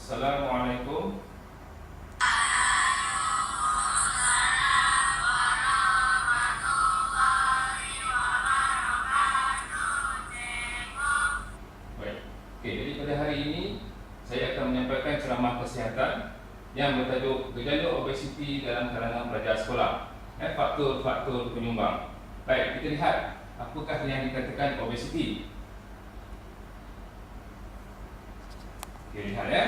Assalamualaikum. Baik. Okey, jadi pada hari ini saya akan menyampaikan ceramah kesihatan yang bertajuk gejala obesiti dalam kalangan pelajar sekolah. Faktor-faktor penyumbang. Baik, kita lihat apakah yang dikatakan obesiti. Okey, lihat ya.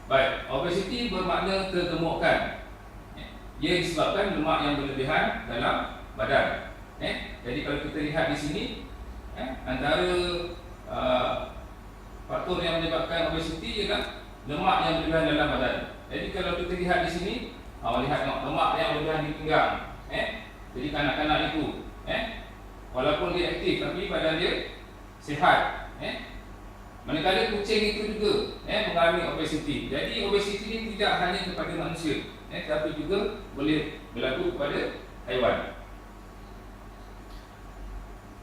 Baik, obesiti bermakna kegemukan. Ia disebabkan lemak yang berlebihan dalam badan. Jadi kalau kita lihat di sini, antara faktor yang menyebabkan obesiti ialah lemak yang berlebihan dalam badan. Jadi kalau kita lihat di sini, lihat lemak yang berlebihan di pinggang. Jadi kanak-kanak itu, walaupun dia aktif tapi badan dia sihat. Manakala kucing itu juga mengalami obesiti. Jadi obesiti ini tidak hanya kepada manusia, tapi juga boleh berlaku kepada haiwan.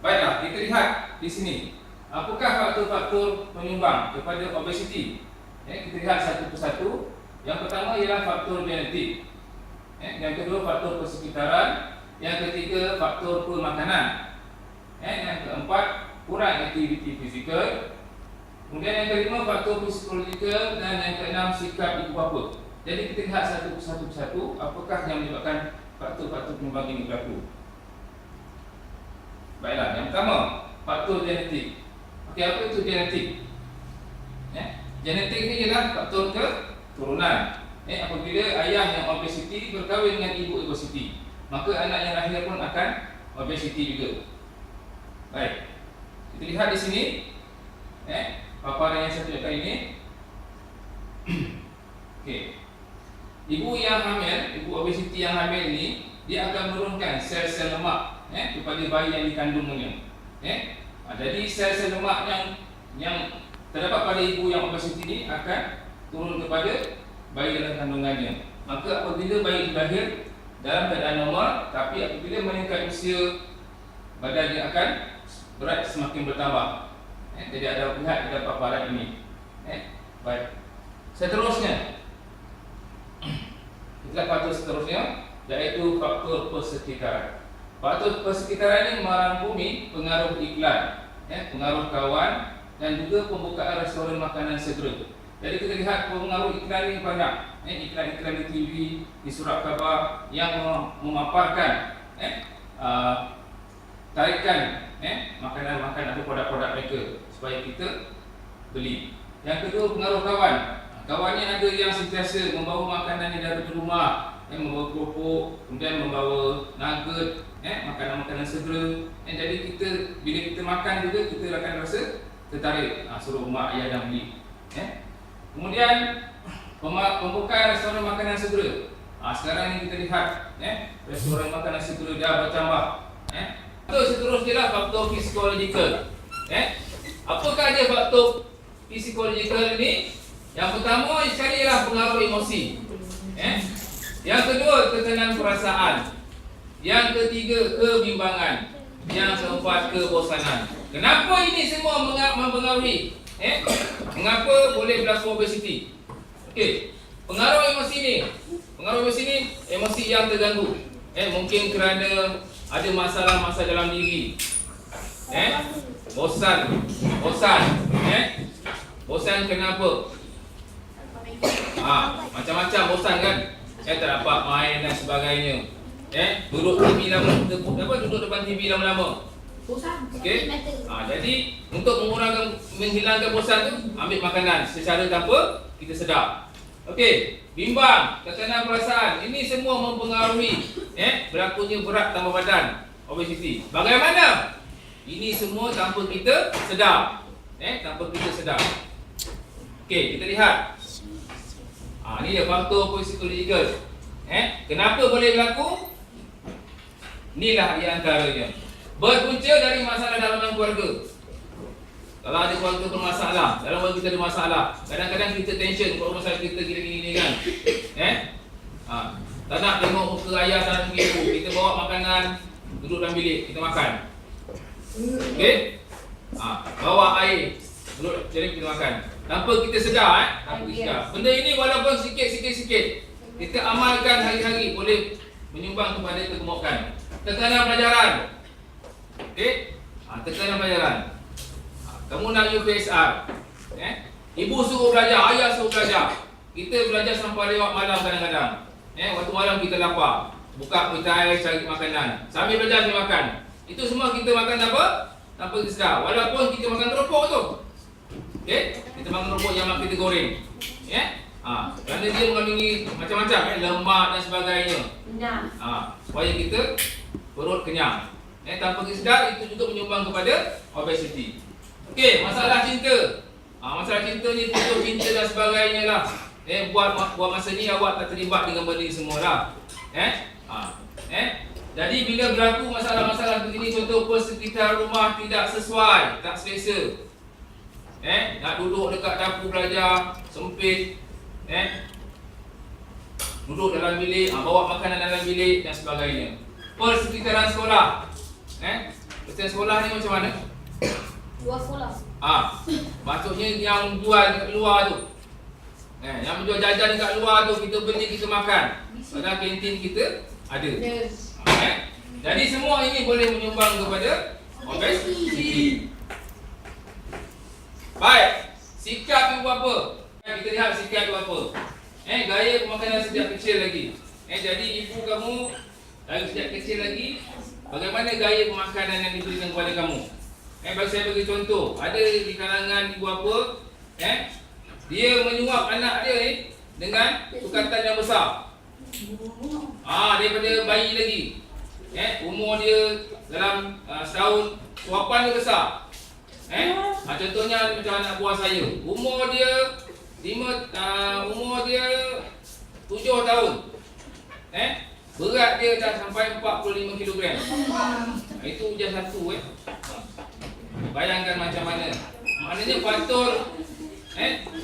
Baiklah, kita lihat di sini. Apakah faktor-faktor penyumbang kepada obesiti? Kita lihat satu persatu. Yang pertama ialah faktor genetik. Yang kedua faktor persekitaran. Yang ketiga faktor pemakanan. Yang keempat kurang aktiviti fizikal. Kemudian yang kelima faktor psikologikal dan yang keenam sikap ibu bapa. Jadi kita lihat satu persatu apakah yang menyebabkan faktor-faktor penyumbang ini berlaku. Baiklah, yang pertama faktor genetik. Okey, apa itu genetik? Genetik ini ialah faktor keturunan. Apabila ayah yang obesiti berkahwin dengan ibu obesiti, maka anak yang lahir pun akan obesiti juga. Baik, kita lihat di sini. Paparan yang satu kali ini. Okey. Ibu yang hamil, ibu obesiti yang hamil ini, dia akan menurunkan sel-sel lemak kepada bayi yang dikandungnya. Jadi sel-sel lemak yang terdapat pada ibu yang obesiti ini akan turun kepada bayi dalam kandungannya. Maka apabila bayi lahir dalam keadaan normal, tapi apabila meningkat usia, badannya akan berat semakin bertambah. Jadi ada lihat dalam paparan ini. Baik. Seterusnya, kita faktor seterusnya, iaitu faktor persekitaran. Faktor persekitaran ini merangkumi pengaruh iklan, pengaruh kawan dan juga pembukaan restoran makanan segera. Jadi kita lihat pengaruh iklan ini banyak. Iklan-iklan di TV, di surat khabar yang memaparkan tarikan makanan-makanan atau produk-produk mereka supaya kita beli. Yang kedua, pengaruh kawan. Kawannya ada yang sentiasa membawa makanan yang dari rumah, membawa keropok, kemudian membawa nugget, makanan-makanan segera. Jadi kita bila kita makan juga kita akan rasa tertarik, suruh mak ayah dan beli. Kemudian pembukaan restoran makanan segera. Sekarang ini kita lihat restoran makanan segera dah bertambah. Seterusnya lah faktor psikologikal. Apakah dia faktor psikologikal ini? Yang pertama sekali ialah pengaruh emosi. Yang kedua tekanan perasaan. Yang ketiga kebimbangan. Yang keempat kebosanan. Kenapa ini semua mempengaruhi? Mengapa boleh berlaku obesiti? Okey, pengaruh emosi ni. Pengaruh emosi ni emosi yang terganggu. Mungkin kerana ada masalah-masalah dalam diri. Bosan. Bosan kenapa? Macam-macam bosan kan? Tak dapat main dan sebagainya. Duduk TV lama, duduk depan TV lama-lama. Okey. Jadi untuk menghilangkan bosan tu, ambil makanan secara tanpa kita sedar. Okey, bimbang, tekanan perasaan, ini semua mempengaruhi berlakunya berat tambah badan, obesiti. Bagaimana? Ini semua tanpa kita sedar. Okey, kita lihat. Ini dia faktor psikologikal. Kenapa boleh berlaku? Inilah di antaranya. Berpunca dari masalah dalam keluarga. Kalau ada keluarga bermasalah, dalam keluarga kita ada masalah, kadang-kadang kita tension kalau masalah kita gini-gini kan. Tak nak tengok muka ayah dan ibu, kita bawa makanan, duduk dalam bilik, kita makan. Okey? Bawa air, duduk jadi kita makan. tanpa kita sedar tanpa kita sedar. Benda ini walaupun sikit-sikit kita amalkan hari-hari boleh menyumbang kepada kegemukan. Tekanan pelajaran. Okey? Tekanan pelajaran. Kamu nak UPSR. Ibu suruh belajar, ayah suruh belajar. Kita belajar sampai lewat malam kadang-kadang. Waktu malam kita lapar. Buka petai cari makanan. Sambil belajar dia makan. Itu semua kita makan apa? Tanpa kita sedar. Walaupun kita makan keropok tu. Okey? Kita makan keropok yang kita goreng. Kerana dia mengandungi macam-macam lemak dan sebagainya. Supaya kita perut kenyang. Tanpa kita sedar itu juga menyumbang kepada obesiti. Okey, masalah cinta. Masalah cinta ni putus cinta dan sebagainya lah. Buat masa ni awak tak terlibat dengan benda ni semua lah. Jadi bila berlaku masalah-masalah begini, contoh persekitaran rumah tidak sesuai, tak selesa. Nak duduk dekat dapur belajar, sempit. Duduk dalam bilik, bawa makanan dalam bilik dan sebagainya. Persekitaran sekolah. Persekitaran sekolah ni macam mana? Luar sekolah. Maksudnya yang jual dekat luar tu. Yang menjual jajan dekat luar tu kita beli, kita makan. Padahal kantin kita ada. Jadi semua ini boleh menyumbang kepada obesiti. Baik, sikap ibu bapa. Kita lihat sikap ibu bapa. Gaya pemakanan sejak kecil lagi. Jadi ibu kamu dari sejak kecil lagi, bagaimana gaya pemakanan yang diberikan kepada kamu? Bagi saya bagi contoh, ada di kalangan ibu bapa, dia menyuap anak dia dengan sukatan yang besar. Daripada bayi lagi. Umur dia dalam setahun, suapan dia besar. Contohnya macam anak buah saya, umur dia 7 tahun. Berat dia dah sampai 45 kg. Itu ujian satu. Bayangkan macam mana. Maknanya patut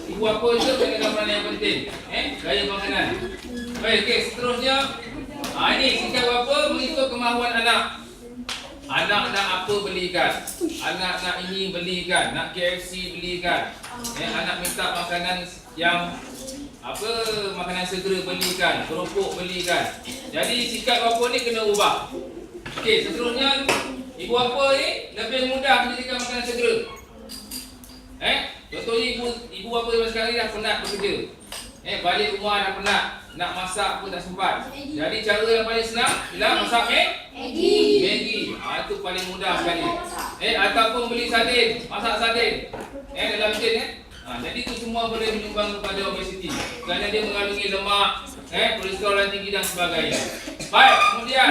ibu bapa itu dengan peranan yang penting. Gaya makanan. Baik, seterusnya ini sikap bapa mengikut kemahuan anak. Anak nak apa belikan. Anak nak ini belikan, nak KFC belikan. Anak minta makanan yang makanan segera belikan, keropok belikan. Jadi sikap bapa ni kena ubah. Okey, seterusnya ibu bapa ni lebih mudah menyediakan makanan segera. Contohnya ibu bapa zaman sekarang ni dah penat bekerja. Balik rumah dah penat, nak masak pun tak sempat. Jadi cara yang paling senang ialah masak Maggi. Itu paling mudah sekali. Ataupun beli sardin, masak sardin dalam mesin. Jadi itu semua boleh menyumbang kepada obesiti. Kerana dia mengandungi lemak, kolesterol yang tinggi dan sebagainya. Baik, kemudian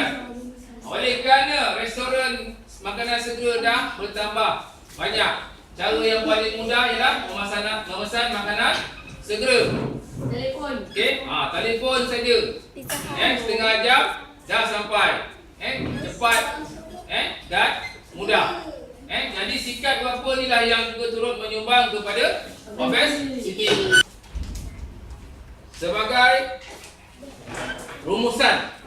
oleh kerana restoran makanan segera dah bertambah banyak, cara yang paling mudah ialah memesan makanan segera. Telefon. Okey, telefon saja. Setengah jam dah sampai. Cepat dan mudah. Jadi sikap bapa ni lah yang juga turut menyumbang kepada obesiti. Sebagai rumusan,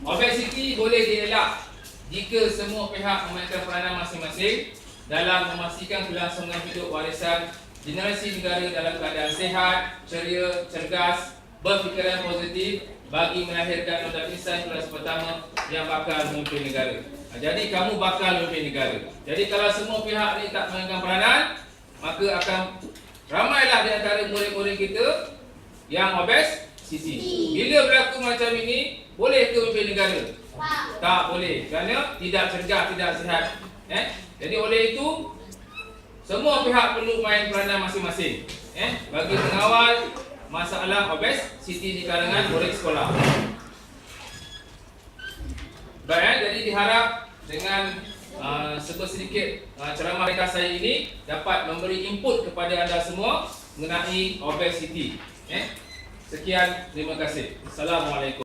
obesiti boleh dielak jika semua pihak memainkan peranan masing-masing dalam memastikan kelangsungan hidup warisan generasi negara dalam keadaan sihat, ceria, cergas, berfikiran positif bagi melahirkan modal insan kelas pertama yang bakal memimpin negara. Jadi kamu bakal memimpin negara. Jadi kalau semua pihak ni tak memainkan peranan, maka akan ramailah di antara murid-murid kita yang obesiti. Bila berlaku macam ini, boleh ke memimpin negara? Tak boleh, kerana tidak cergas, tidak sihat. Jadi oleh itu, semua pihak perlu main peranan masing-masing bagi mengawal masalah obesiti di kalangan murid sekolah. Baik, jadi diharap dengan sedikit ceramah ringkas saya ini dapat memberi input kepada anda semua mengenai obesiti. Sekian, terima kasih. Assalamualaikum.